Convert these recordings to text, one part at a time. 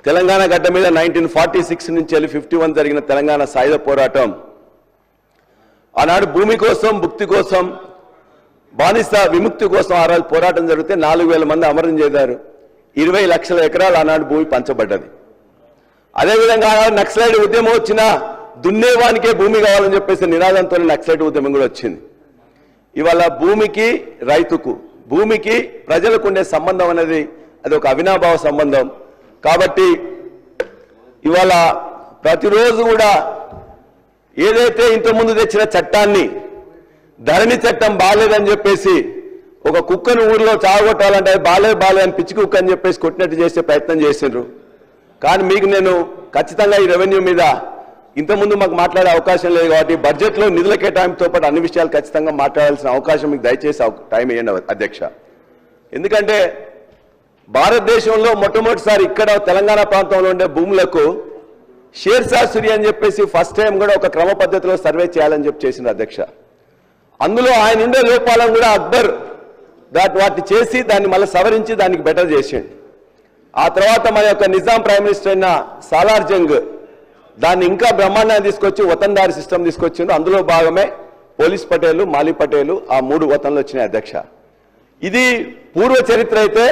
తెలంగాణ గడ్డ మీద 1946 నుంచి 51 జరిగిన తెలంగాణ సాయుధ పోరాటం ఆనాడు భూమి కోసం భుక్తి కోసం బానిస విముక్తి కోసం ఆరాలు పోరాటం జరిగితే 4000 మంది అమరం చేశారు. 20 లక్షల ఎకరాలు ఆనాడు భూమి పంచబడ్డది. అదేవిధంగా నక్సలైట్ ఉద్యమం వచ్చిన దున్నేవానికే భూమి కావాలని చెప్పేసి నినాదంతో నక్సలైట్ ఉద్యమం కూడా వచ్చింది. ఇవాళ భూమికి రైతుకు భూమికి ప్రజలకు ఉండే సంబంధం అనేది అది ఒక అవినాభావ సంబంధం. కాబట్టి ఇవాళ ప్రతిరోజు కూడా ఏదైతే ఇంతకుముందు తెచ్చిన చట్టాన్ని ధరణి చట్టం బాలేదని చెప్పేసి ఒక కుక్కను ఊరిలో చావగొట్టాలంటే బాలే అని పిచ్చి కుక్క అని చెప్పేసి కొట్టినట్టు చేసే ప్రయత్నం చేసిండ్రు. కానీ మీకు నేను ఖచ్చితంగా ఈ రెవెన్యూ మీద ఇంతకుముందు మాకు మాట్లాడే అవకాశం లేదు కాబట్టి బడ్జెట్లో నిధుల కేటాయింపుతో పాటు అన్ని విషయాలు ఖచ్చితంగా మాట్లాడాల్సిన అవకాశం మీకు దయచేసి టైం ఇవ్వండి అధ్యక్ష. ఎందుకంటే భారతదేశంలో మొట్టమొదటిసారి ఇక్కడ తెలంగాణ ప్రాంతంలో ఉండే భూములకు షేర్షా సూరి అని చెప్పేసి ఫస్ట్ టైం కూడా ఒక క్రమ పద్ధతిలో సర్వే చేయాలని చెప్పి చేసింది అధ్యక్ష. అందులో ఆయన ఉండే లోపాలను కూడా అక్బర్ వాటిని చేసి దాన్ని మళ్ళీ సవరించి దానికి బెటర్ చేసిండు. ఆ తర్వాత మన యొక్క నిజాం ప్రైమ్ మినిస్టర్ అయిన సాలార్ జంగ్ దాన్ని ఇంకా బ్రహ్మాండంగా తీసుకొచ్చి వతందారి సిస్టమ్ తీసుకొచ్చిండు. అందులో భాగమే పోలీస్ పటేలు మాలి పటేలు ఆ 3 వతన్లు వచ్చినాయి అధ్యక్ష. ఇది పూర్వ చరిత్ర అయితే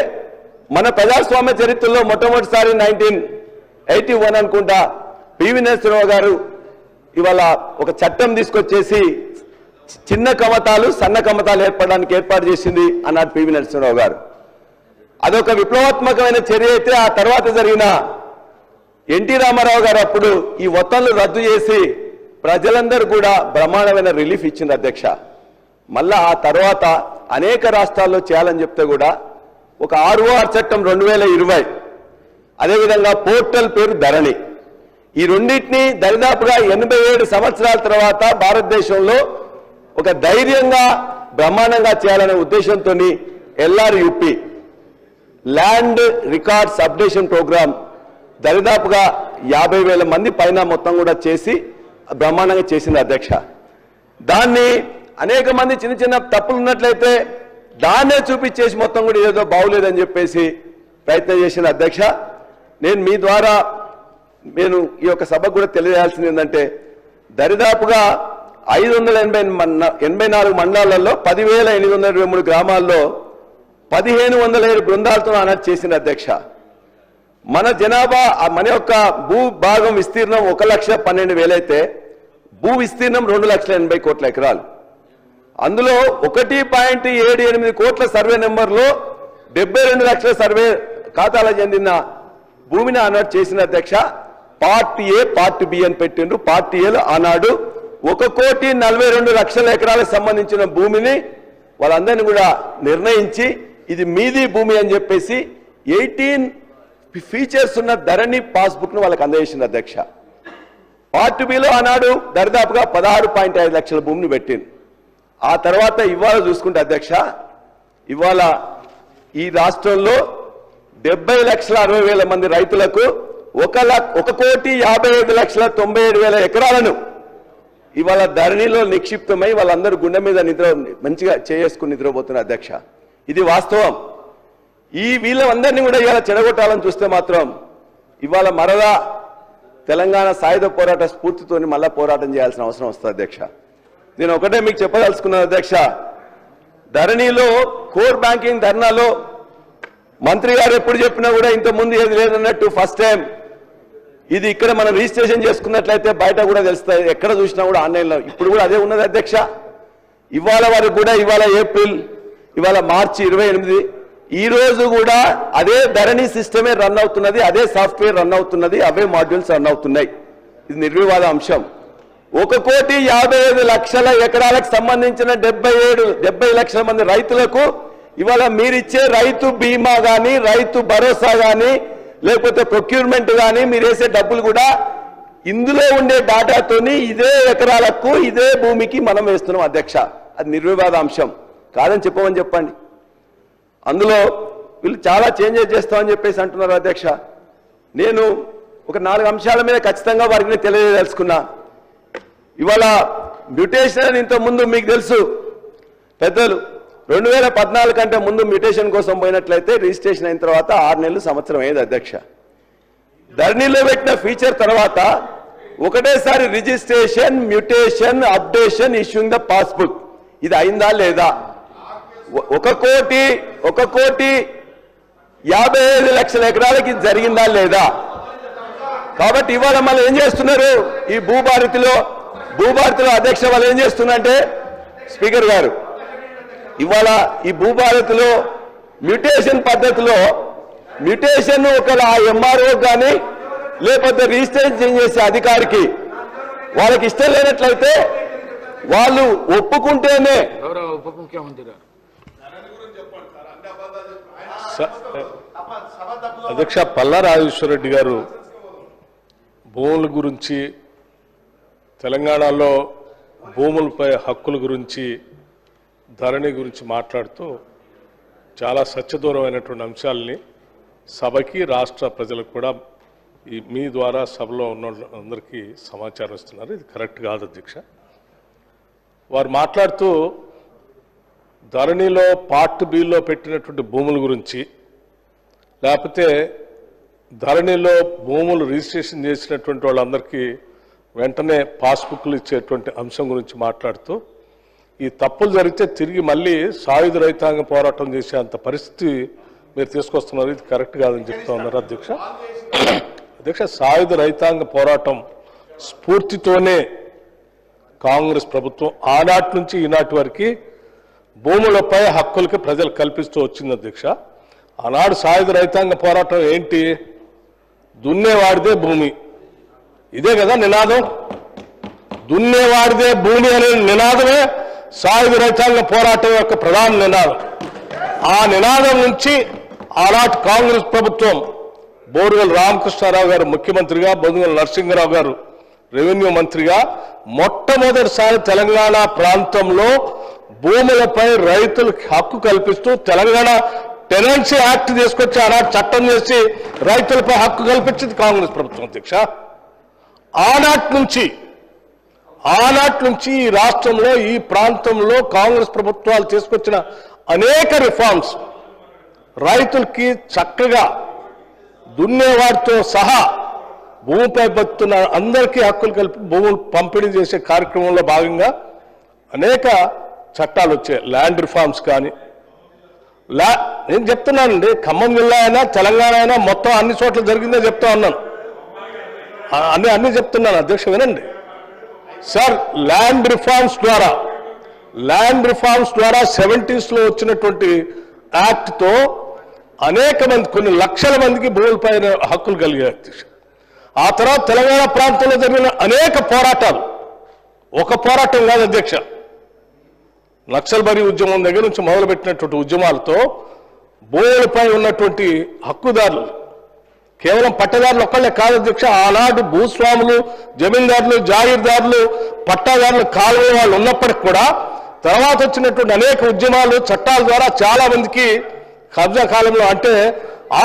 మన ప్రజాస్వామ్య చరిత్రలో మొట్టమొదటిసారి 1981 అనుకుంటా పివి నరసింహరావు గారు ఇవాళ ఒక చట్టం తీసుకొచ్చేసి చిన్న కమతాలు సన్న కమతాలు ఏర్పాటు చేసింది అన్నాడు పివి నరసింహరావు గారు. అదొక విప్లవాత్మకమైన చర్య అయితే ఆ తర్వాత జరిగిన ఎన్టీ రామారావు గారు అప్పుడు ఈ వతన్లు రద్దు చేసి ప్రజలందరూ కూడా బ్రహ్మాండమైన రిలీఫ్ ఇచ్చింది అధ్యక్ష. మళ్ళా ఆ తర్వాత అనేక రాష్ట్రాల్లో చేయాలని చెప్తే కూడా ఒక ROR చట్టం 2020 అదేవిధంగా పోర్టల్ పేరు ధరణి ఈ రెండింటినీ దరిదాపుగా 87 సంవత్సరాల తర్వాత భారతదేశంలో ఒక ధైర్యంగా బ్రహ్మాండంగా చేయాలనే ఉద్దేశంతో LRUP land records updation programme దరిదాపుగా 50,000 మంది పైన మొత్తం కూడా చేసి బ్రహ్మాండంగా చేసింది అధ్యక్ష. దాన్ని అనేక మంది చిన్న చిన్న తప్పులు ఉన్నట్లయితే దాన్నే చూపించేసి మొత్తం కూడా ఏదో బాగులేదని చెప్పేసి ప్రయత్నం చేసిన అధ్యక్ష. నేను మీ ద్వారా నేను ఈ యొక్క సభకు కూడా తెలియజేయాల్సింది ఏంటంటే దరిదాపుగా 584 మండలాలలో 10,823 గ్రామాల్లో 1,507 బృందాలతో ఆనాడు చేసిన అధ్యక్ష. మన జనాభా మన యొక్క భూ భాగం విస్తీర్ణం 1,12,000 అయితే భూ విస్తీర్ణం 2,80,000 కోట్ల ఎకరాలు. అందులో 1.78 కోట్ల సర్వే నెంబర్లో 72 లక్షల సర్వే ఖాతాలకు చెందిన భూమిని ఆనాడు చేసిన అధ్యక్ష. పార్ట్ ఏ పార్ట్ బి అని పెట్టిండ్రు. పార్ట్ ఏలో ఆనాడు 1,42,00,000 ఎకరాలకు సంబంధించిన భూమిని వాళ్ళందరినీ కూడా నిర్ణయించి ఇది మీది భూమి అని చెప్పేసి 18 ఫీచర్స్ ఉన్న ధరణి పాస్బుక్ ను వాళ్ళకి అందజేసింది అధ్యక్ష. పార్ట్ బిలో ఆనాడు దరిదాపుగా 16.5 లక్షల భూమిని పెట్టింది. ఆ తర్వాత ఇవాళ చూసుకుంటే అధ్యక్ష ఇవాళ ఈ రాష్ట్రంలో 70,60,000 మంది రైతులకు 1,55,97,97 ఎకరాలను ఇవాళ ధరణిలో నిక్షిప్తమై వాళ్ళందరూ గుండె మీద మంచిగా చేసుకుని నిద్రపోతున్న అధ్యక్ష. ఇది వాస్తవం. ఈ వీళ్ళందరినీ కూడా ఇవాళ చెడగొట్టాలని చూస్తే మాత్రం ఇవాళ మరలా తెలంగాణ సాయుధ పోరాట స్ఫూర్తితో మళ్ళా పోరాటం చేయాల్సిన అవసరం వస్తుంది అధ్యక్ష. నేను ఒకటే మీకు చెప్పదలుచుకున్నాను అధ్యక్ష. ధరణిలో కోర్ బ్యాంకింగ్ ధర్నాలో మంత్రి గారు ఎప్పుడు చెప్పినా కూడా ఇంతకుముందు ఏది లేదన్నట్టు ఫస్ట్ టైం ఇది ఇక్కడ మనం రిజిస్ట్రేషన్ చేసుకున్నట్లయితే బయట కూడా తెలుస్తుంది. ఎక్కడ చూసినా కూడా ఆన్లైన్లో ఇప్పుడు కూడా అదే ఉన్నది అధ్యక్ష. ఇవాళ వరకు కూడా ఇవాళ ఏప్రిల్ ఇవాళ మార్చి 28 ఈ రోజు కూడా అదే ధరణి సిస్టమే రన్ అవుతున్నది. అదే సాఫ్ట్వేర్ రన్ అవుతున్నది. అవే మాడ్యూల్స్ రన్ అవుతున్నాయి. ఇది నిర్వివాద అంశం. 1,55,00,000 ఎకరాలకు సంబంధించిన 70 లక్షల మంది రైతులకు ఇవాళ మీరిచ్చే రైతు బీమా కానీ రైతు భరోసా కానీ లేకపోతే ప్రొక్యూర్మెంట్ కానీ మీరు వేసే డబ్బులు కూడా ఇందులో ఉండే డాటాతోని ఇదే ఎకరాలకు ఇదే భూమికి మనం వేస్తున్నాం అధ్యక్ష. అది నిర్వివాద అంశం కాదని చెప్పమని చెప్పండి. అందులో వీళ్ళు చాలా చేంజెస్ చేస్తామని చెప్పేసి అంటున్నారు అధ్యక్ష. నేను ఒక 4 అంశాల మీద ఖచ్చితంగా వారికి తెలియదలుచుకున్నా. ఇవాళ మ్యూటేషన్ అని ఇంతకుముందు మీకు తెలుసు పెద్దలు 2014 కంటే ముందు మ్యూటేషన్ కోసం పోయినట్లయితే రిజిస్ట్రేషన్ అయిన తర్వాత 6 నెలలు సంవత్సరం అయ్యేది అధ్యక్ష. ధరణిలో పెట్టిన ఫీచర్ తర్వాత ఒకటేసారి registration, mutation, updation, issuing the passbook, ఇది అయిందా లేదా? 1,55,00,000 ఎకరాలకి జరిగిందా లేదా? కాబట్టి ఇవాళ మళ్ళీ ఏం చేస్తున్నారు ఈ భూభారతిలో అధ్యక్ష వాళ్ళు ఏం చేస్తున్నారంటే, స్పీకర్ గారు ఇవాళ ఈ భూభారతిలో మ్యూటేషన్ పద్ధతిలో మ్యూటేషన్ ఒకవేళ ఆ ఎంఆర్ఓ కానీ లేకపోతే రిజిస్ట్రేషన్ చేసే అధికారికి వాళ్ళకి ఇష్టం లేనట్లయితే వాళ్ళు ఒప్పుకుంటేనే ఉప ముఖ్యమంత్రి గారు అధ్యక్ష పల్లా రాజేశ్వరరెడ్డి గారు భూముల గురించి, తెలంగాణలో భూములపై హక్కుల గురించి, ధరణి గురించి మాట్లాడుతూ చాలా సత్యదూరమైనటువంటి అంశాలని సభకి, రాష్ట్ర ప్రజలకు కూడా మీ ద్వారా సభలో ఉన్న అందరికీ సమాచారం ఇస్తున్నారు. ఇది కరెక్ట్ కాదు అధ్యక్ష. వారు మాట్లాడుతూ ధరణిలో పార్ట్ బిలో పెట్టినటువంటి భూముల గురించి, లేకపోతే ధరణిలో భూములు రిజిస్ట్రేషన్ చేసినటువంటి వాళ్ళందరికీ వెంటనే పాస్బుక్లు ఇచ్చేటువంటి అంశం గురించి మాట్లాడుతూ ఈ తప్పులు జరిగితే తిరిగి మళ్ళీ సాయుధ రైతాంగ పోరాటం చేసే అంత పరిస్థితి మీరు తీసుకొస్తున్నారు. ఇది కరెక్ట్ కాదని చెప్తా ఉన్నారు అధ్యక్ష. అధ్యక్ష, సాయుధ రైతాంగ పోరాటం స్ఫూర్తితోనే కాంగ్రెస్ ప్రభుత్వం ఆనాటి నుంచి ఈనాటి వరకు భూములపై హక్కులకి ప్రజలు కల్పిస్తూ వచ్చింది అధ్యక్ష. ఆనాడు సాయుధ రైతాంగ పోరాటం ఏంటి? దున్నేవాడిదే భూమి, ఇదే కదా నినాదం. దున్నేవాడిదే భూమి అనే నినాదమే సాయుధ రైతాంగ పోరాటం యొక్క ప్రధాన నినాదం. ఆ నినాదం నుంచి ఆనాటి కాంగ్రెస్ ప్రభుత్వం బోరుగల్ రామకృష్ణారావు గారు ముఖ్యమంత్రిగా, బొద్దుగల నరసింహరావు గారు రెవెన్యూ మంత్రిగా మొట్టమొదటిసారి తెలంగాణ ప్రాంతంలో భూములపై రైతులకు హక్కు కల్పిస్తూ తెలంగాణ టెనెన్సీ యాక్ట్ తీసుకొచ్చి ఆనాడు చట్టం చేసి రైతులపై హక్కు కల్పించింది కాంగ్రెస్ ప్రభుత్వం అధ్యక్ష. ఆనాటి నుంచి ఈ రాష్ట్రంలో, ఈ ప్రాంతంలో కాంగ్రెస్ ప్రభుత్వాలు తీసుకొచ్చిన అనేక రిఫార్మ్స్ రైతులకి చక్కగా దున్నేవాడితో సహా భూమిపై బతున్న అందరికీ హక్కులు కలిపి భూములు పంపిణీ చేసే కార్యక్రమంలో భాగంగా అనేక చట్టాలు వచ్చాయి. ల్యాండ్ రిఫార్మ్స్ కానీ, నేను చెప్తున్నానండి, ఖమ్మం జిల్లా అయినా తెలంగాణ అయినా మొత్తం అన్ని చోట్ల జరిగిందే చెప్తా ఉన్నాను, అన్ని చెప్తున్నాను అధ్యక్ష. వినండి సార్, ల్యాండ్ రిఫార్మ్స్ ద్వారా 70s వచ్చినటువంటి యాక్ట్తో అనేక మంది, కొన్ని లక్షల మందికి భూములపై హక్కులు కలిగాయి అధ్యక్ష. ఆ తర్వాత తెలంగాణ ప్రాంతంలో జరిగిన అనేక పోరాటాలు, ఒక పోరాటం కాదు అధ్యక్ష, నక్సల్బరీ ఉద్యమం దగ్గర నుంచి మొదలుపెట్టినటువంటి ఉద్యమాలతో భూములపై ఉన్నటువంటి హక్కుదారులు కేవలం పట్టదారులు ఒక్కళ్ళే కాదు అధ్యక్ష. ఆనాడు భూస్వాములు, జమీందారులు, జాగీర్దారులు, పట్టాదారులు, కాలువ వాళ్ళు ఉన్నప్పటికి కూడా తర్వాత వచ్చినటువంటి అనేక ఉద్యమాలు, చట్టాల ద్వారా చాలా మందికి కబ్జా కాలంలో, అంటే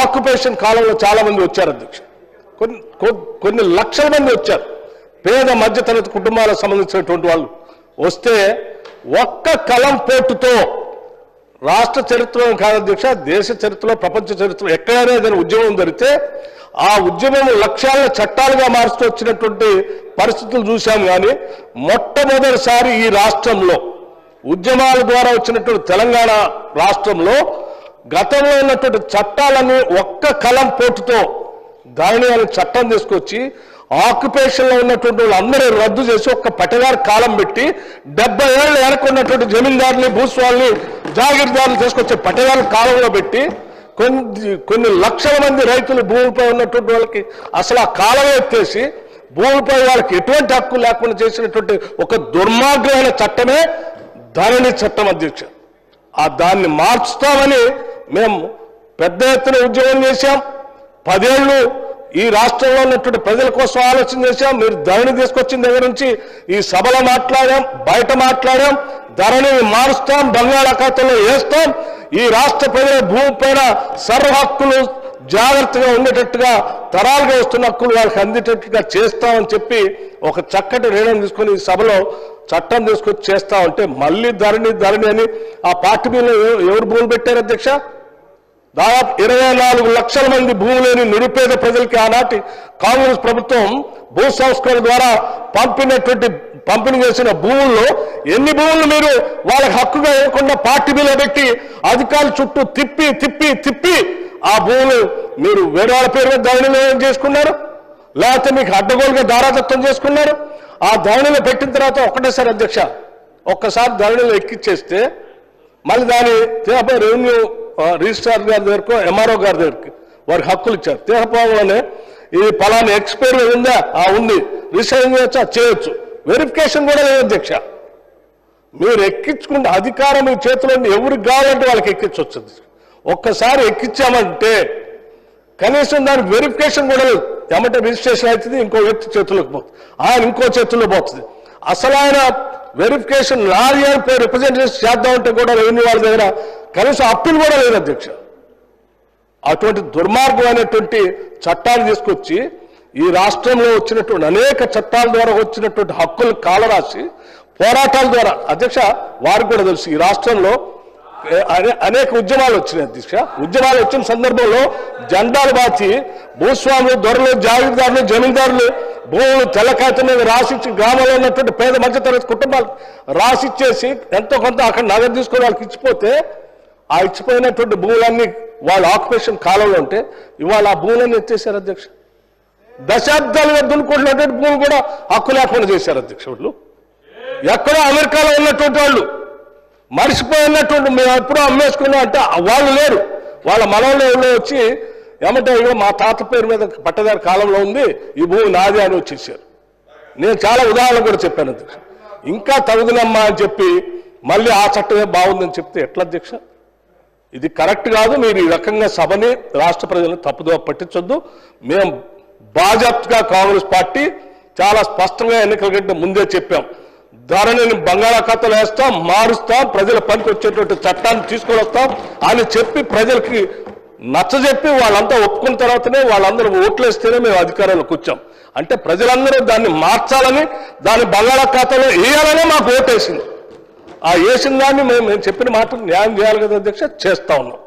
ఆక్యుపేషన్ కాలంలో చాలా మంది వచ్చారు అధ్యక్ష. కొన్ని లక్షల మంది వచ్చారు, పేద మధ్యతరగతి కుటుంబాలకు సంబంధించినటువంటి వాళ్ళు వస్తే ఒక్క కలం పోటుతో రాష్ట్ర చరిత్రలో కాదు అధ్యక్ష, దేశ చరిత్రలో, ప్రపంచ చరిత్రలో ఎక్కడైనా ఏదైనా ఉద్యమం జరిగితే ఆ ఉద్యమం లక్ష్యాలను చట్టాలుగా మారుస్తూ వచ్చినటువంటి పరిస్థితులు చూశాం. కానీ మొట్టమొదటిసారి ఈ రాష్ట్రంలో ఉద్యమాల ద్వారా వచ్చినటువంటి తెలంగాణ రాష్ట్రంలో గతంలో ఉన్నటువంటి చట్టాలను ఒక్క కలం పోటుతో దాని చట్టం తీసుకొచ్చి ఆక్యుపేషన్లో ఉన్నటువంటి వాళ్ళందరూ రద్దు చేసి ఒక్క పట్టదారు కాలం పెట్టి 70 ఏళ్ళు వెనకున్నటువంటి జమీందారుని, భూస్వాముల్ని, జాగీర్దారులు తీసుకొచ్చే పట్టదారు కాలంలో పెట్టి కొన్ని లక్షల మంది రైతులు భూమిపై ఉన్నటువంటి వాళ్ళకి అసలు ఆ కాలమే ఎత్తేసి భూమిపై వాళ్ళకి ఎటువంటి హక్కు లేకుండా చేసినటువంటి ఒక దుర్మార్గమైన చట్టమే ధరణి చట్టం అధ్యక్ష. దాన్ని మార్చుతామని మేము పెద్ద ఎత్తున ఉద్యమం చేశాం. 10 ఏళ్ళు ఈ రాష్ట్రంలో ఉన్నటువంటి ప్రజల కోసం ఆలోచన చేశాం. మీరు ధరణి తీసుకొచ్చిన దగ్గర నుంచి ఈ సభలో మాట్లాడాం, బయట మాట్లాడాం. ధరణిని మారుస్తాం, బంగాళాఖాతంలో వేస్తాం, ఈ రాష్ట్ర ప్రజల భూమి పైన సర్వ హక్కులు జాగ్రత్తగా ఉండేటట్టుగా, తరాలుగా వస్తున్న హక్కులు వాళ్ళకి అందేటట్టుగా చేస్తామని చెప్పి ఒక చక్కటి నిర్ణయం తీసుకొని ఈ సభలో చట్టం తీసుకొచ్చి చేస్తామంటే మళ్ళీ ధరణి అని ఆ పార్టీ మీద ఎవరు భూములు పెట్టారు అధ్యక్ష? దాదాపు 24 లక్షల మంది భూమి లేని నిరుపేద ప్రజలకి ఆనాటి కాంగ్రెస్ ప్రభుత్వం భూ సంస్కరణ ద్వారా పంపిణీ చేసిన భూముల్లో ఎన్ని భూములు మీరు వాళ్ళకి హక్కుగా ఇవ్వకుండా పార్టీ బిల్లు పెట్టి అధికారుల చుట్టూ తిప్పి ఆ భూములు మీరు వేరే వాళ్ళ పేరు మీద ధరణిలో చేసుకున్నారు, లేకపోతే మీకు అడ్డగోలుగా దారాదత్తం చేసుకున్నారు. ఆ ధరణిలో పెట్టిన తర్వాత ఒకటేసారి అధ్యక్ష ఒక్కసారి ధరణిలో ఎక్కిచ్చేస్తే మళ్ళీ దాని తేపై రెవెన్యూ రిజిస్ట్రార్ గారి దగ్గరకు ఎంఆర్ఓ గారి దగ్గరికి వారికి హక్కులు ఇచ్చారు. తేపంలోనే ఇది పలానా ఎక్స్పైర్ ఉందా, ఉంది, రిజిస్ట్రేషన్ చేయొచ్చా, చేయొచ్చు, వెరిఫికేషన్ కూడా లేదు అధ్యక్ష. మీరు ఎక్కించుకుంటే అధికారం మీ చేతిలో ఎవరికి కావాలంటే వాళ్ళకి ఎక్కించవచ్చు. ఒక్కసారి ఎక్కించామంటే కనీసం దానికి వెరిఫికేషన్ కూడా లేదు. ఏమంటే రిజిస్ట్రేషన్ అవుతుంది, ఇంకో వ్యక్తి చేతుల్లోకి పోతుంది, ఆయన ఇంకో చేతుల్లో పోతుంది. అసలు ఆయన వెరిఫికేషన్ లారీ అని రిప్రజెంటేషన్ చేద్దామంటే కూడా రెవెన్యూ వాళ్ళ దగ్గర కనీసం అప్పీల్ కూడా లేదు అధ్యక్ష. అటువంటి దుర్మార్గమైనటువంటి చట్టాలు తీసుకొచ్చి ఈ రాష్ట్రంలో వచ్చినటువంటి అనేక చట్టాల ద్వారా వచ్చినటువంటి హక్కులు కాలరాసి పోరాటాల ద్వారా అధ్యక్ష వారికి కూడా తెలుసు ఈ రాష్ట్రంలో అనేక ఉద్యమాలు వచ్చినాయి అధ్యక్ష. ఉద్యమాలు వచ్చిన సందర్భంలో జెండాలు మార్చి భూస్వాములు, దొరలు, జాగీర్దారులు, జమీందారులు భూములు తెల్లకాయత మీద రాసిచ్చి గ్రామంలో ఉన్నటువంటి పేద మధ్యతరగతి కుటుంబాలు రాసిచ్చేసి ఎంతో కొంత అక్కడ నగదు తీసుకొని వాళ్ళకి ఇచ్చిపోతే ఆ ఇచ్చిపోయినటువంటి భూములన్నీ వాళ్ళ ఆక్యుపేషన్ కాలంలో ఉంటే ఇవాళ ఆ భూములన్నీ ఎత్తేసారు అధ్యక్ష. దశాబ్దాలుగా దున్నుకుంటున్నటువంటి భూములు కూడా హక్కు లేకుండా చేశారు అధ్యక్ష. వాళ్ళు ఎక్కడో అమెరికాలో ఉన్నటువంటి వాళ్ళు మరిచిపోయినటువంటి మేము ఎప్పుడో అమ్మేసుకున్నాం అంటే వాళ్ళు లేరు, వాళ్ళ మనవలు ఎవరో వచ్చి ఏమంటే ఇగో మా తాత పేరు మీద పట్టదారి కాలంలో ఉంది, ఈ భూమి నాది అని వచ్చేసారు. నేను చాలా ఉదాహరణలు కూడా చెప్పాను అధ్యక్ష. ఇంకా తగుదనమ్మా అని చెప్పి మళ్ళీ ఆ చట్టమే బాగుందని చెప్తే ఎట్లా అధ్యక్ష? ఇది కరెక్ట్ కాదు. మీరు ఈ రకంగా సభని రాష్ట్ర ప్రజలను తప్పుదోవ పట్టించొద్దు. మేము బాజాప్తుగా కాంగ్రెస్ పార్టీ చాలా స్పష్టంగా ఎన్నికల కంటే ముందే చెప్పాం, ధరణిని బంగాళాఖాతంలో వేస్తాం, మారుస్తాం, ప్రజల పనికి వచ్చేటువంటి చట్టాన్ని తీసుకొని వస్తాం అని చెప్పి ప్రజలకి నచ్చజెప్పి వాళ్ళంతా ఒప్పుకున్న తర్వాతనే వాళ్ళందరూ ఓట్లు వేస్తేనే మేము అధికారంలోకి వచ్చాం. అంటే ప్రజలందరూ దాన్ని మార్చాలని, దాన్ని బంగాళాఖాతంలో వేయాలనే మాకు ఓటేసింది. ఆ వేసిన దాన్ని మేము చెప్పిన మాట న్యాయం చేయాలి కదా అధ్యక్ష, చేస్తా ఉన్నాం.